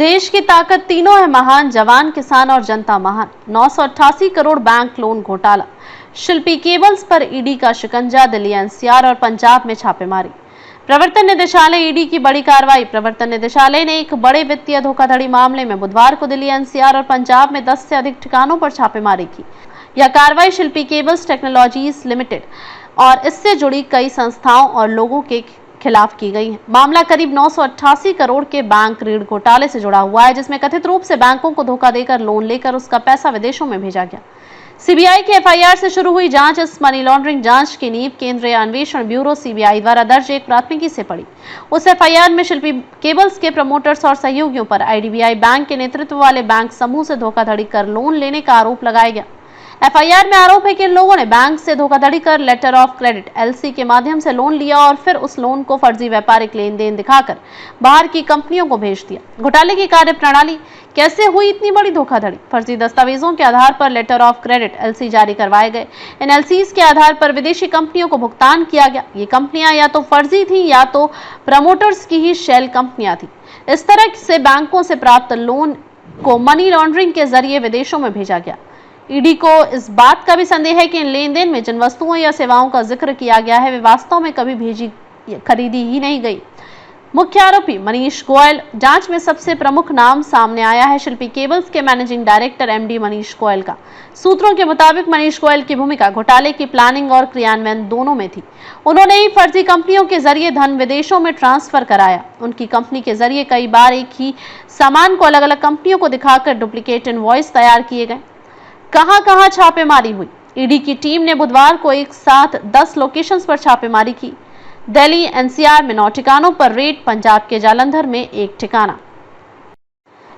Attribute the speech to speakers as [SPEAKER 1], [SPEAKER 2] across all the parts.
[SPEAKER 1] देश की ताकत तीनों है महान, जवान, किसान और जनता महान। 988 करोड़ बैंक लोन घोटाला, शिल्पी केबल्स पर ईडी का शिकंजा, दिल्ली एनसीआर और पंजाब में छापेमारी। प्रवर्तन निदेशालय ईडी की बड़ी कार्रवाई। प्रवर्तन निदेशालय ने एक बड़े वित्तीय धोखाधड़ी मामले में बुधवार को दिल्ली एनसीआर और पंजाब में 10 से अधिक ठिकानों पर छापेमारी की। यह कार्रवाई शिल्पी केबल्स टेक्नोलॉजीज लिमिटेड और इससे जुड़ी कई संस्थाओं और लोगों के खिलाफ की गई है। मामला करीब 988 करोड़ के बैंक ऋण घोटाले से जुड़ा हुआ है, जिसमें कथित रूप से बैंकों को धोखा देकर लोन लेकर उसका पैसा विदेशों में भेजा गया। सीबीआई के एफआईआर से शुरू हुई जांच इस मनी लॉन्ड्रिंग जांच की नींव केंद्रीय अन्वेषण ब्यूरो सीबीआई द्वारा दर्ज एक प्राथमिकी से पड़ी। उस एफआईआर में शिल्पी केबल्स के प्रमोटर्स और सहयोगियों पर आईडीबीआई बैंक के नेतृत्व वाले बैंक समूह से धोखाधड़ी कर लोन लेने का आरोप लगाया गया। एफआईआर में आरोप है कि इन लोगों ने बैंक से धोखाधड़ी कर लेटर ऑफ क्रेडिट एलसी के माध्यम से लोन लिया और फिर उस लोन को फर्जी व्यापारिक लेन देन दिखाकर बाहर की कंपनियों को भेज दिया। घोटाले की कार्यप्रणाली कैसे हुई इतनी बड़ी धोखाधड़ी? फर्जी दस्तावेजों के आधार पर लेटर ऑफ क्रेडिट एलसी जारी करवाए गए। इन एलसीज के आधार पर विदेशी कंपनियों को भुगतान किया गया। ये कंपनियां या तो फर्जी थी या तो प्रमोटर्स की ही शेल कंपनियां थी। इस तरह से बैंकों से प्राप्त लोन को मनी लॉन्ड्रिंग के जरिए विदेशों में भेजा गया। ईडी को इस बात का भी संदेह है कि इन लेन देन में जिन वस्तुओं या सेवाओं का जिक्र किया गया है वे वास्तव में कभी खरीदी ही नहीं गई। मुख्य आरोपी मनीष गोयल। जांच में सबसे प्रमुख नाम सामने आया है शिल्पी केबल्स के managing director MD Manish Goyal का। सूत्रों के मुताबिक मनीष गोयल की भूमिका घोटाले की प्लानिंग और क्रियान्वयन दोनों में थी। उन्होंने ही फर्जी कंपनियों के जरिए धन विदेशों में ट्रांसफर कराया। उनकी कंपनी के जरिए कई बार एक ही सामान को अलग अलग कंपनियों को दिखाकर डुप्लीकेट इनवॉइस तैयार किए गए। कहां-कहां छापेमारी हुई? ईडी की टीम ने बुधवार को एक साथ 10 लोकेशंस पर छापेमारी की। दिल्ली एनसीआर में 9 ठिकानों पर रेड, पंजाब के जालंधर में 1 ठिकाना।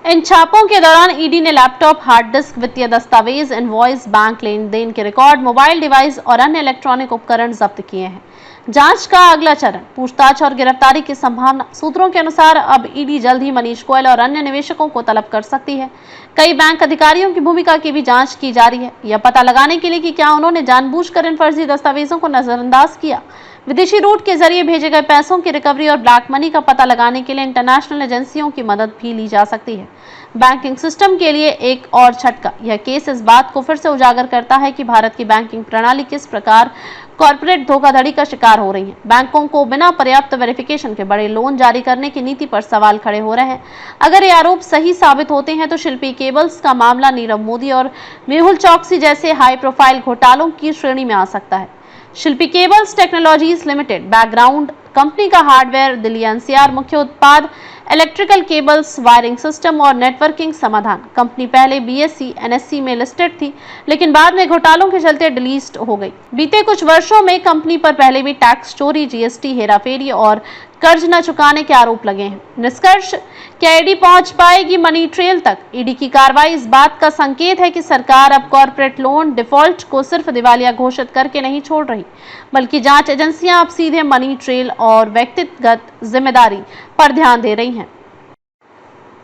[SPEAKER 1] इन छापों के दौरान ईडी ने लैपटॉप, हार्ड डिस्क, वित्तीय दस्तावेज, इनवॉइस, बैंक लेन देन के रिकॉर्ड, मोबाइल डिवाइस और अन्य इलेक्ट्रॉनिक उपकरण जब्त किए हैं। जांच का अगला चरण पूछताछ और गिरफ्तारी की संभावना। सूत्रों के अनुसार अब ईडी जल्द ही मनीष गोयल और अन्य निवेशकों को तलब कर सकती है। कई बैंक अधिकारियों की भूमिका की भी जांच की जा रही है, यह पता लगाने के लिए कि क्या उन्होंने जानबूझकर इन फर्जी दस्तावेजों को नजरअंदाज किया। विदेशी रूट के जरिए भेजे गए पैसों की रिकवरी और ब्लैक मनी का पता लगाने के लिए इंटरनेशनल एजेंसियों की मदद भी ली जा सकती है। बैंकिंग सिस्टम के लिए एक और झटका। यह केस इस बात को फिर से उजागर करता है कि भारत की बैंकिंग प्रणाली किस प्रकार कॉर्पोरेट धोखाधड़ी का शिकार हो रही है। बैंकों को बिना पर्याप्त वेरिफिकेशन के बड़े लोन जारी करने की नीति पर सवाल खड़े हो रहे हैं। अगर ये आरोप सही साबित होते हैं तो शिल्पी केबल्स का मामला नीरव मोदी और मेहुल चौकसी जैसे हाई प्रोफाइल घोटालों की श्रेणी में आ सकता है। Shilpi cables technologies limited background company का हार्डवेयर, दिल्ली एनसीआर मुख्य उत्पाद इलेक्ट्रिकल केबल्स, वायरिंग सिस्टम और नेटवर्किंग समाधान। कंपनी पहले बीएसई एनएससी में लिस्टेड थी, लेकिन बाद में घोटालों के चलते डिलीस्ट हो गई। बीते कुछ वर्षों में कंपनी पर पहले भी टैक्स चोरी, जीएसटी हेराफेरी और कर्ज न चुकाने के आरोप लगे हैं। निष्कर्ष, क्या ईडी पहुंच पाएगी मनी ट्रेल तक? ईडी की कार्रवाई इस बात का संकेत है कि सरकार अब कॉर्पोरेट लोन डिफॉल्ट को सिर्फ दिवालिया घोषित करके नहीं छोड़ रही, बल्कि जांच एजेंसियां अब सीधे मनी ट्रेल और व्यक्तिगत जिम्मेदारी पर ध्यान दे रही हैं।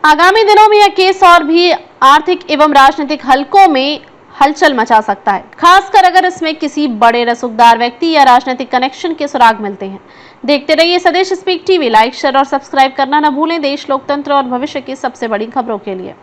[SPEAKER 1] आगामी दिनों में यह केस और भी आर्थिक एवं राजनीतिक हलकों में हलचल मचा सकता है, खासकर अगर इसमें किसी बड़े रसूखदार व्यक्ति या राजनीतिक कनेक्शन के सुराग मिलते हैं। देखते रहिए स्वदेश स्पीक टीवी। लाइक, शेयर और सब्सक्राइब करना न भूलें देश, लोकतंत्र और भविष्य की सबसे बड़ी खबरों के लिए।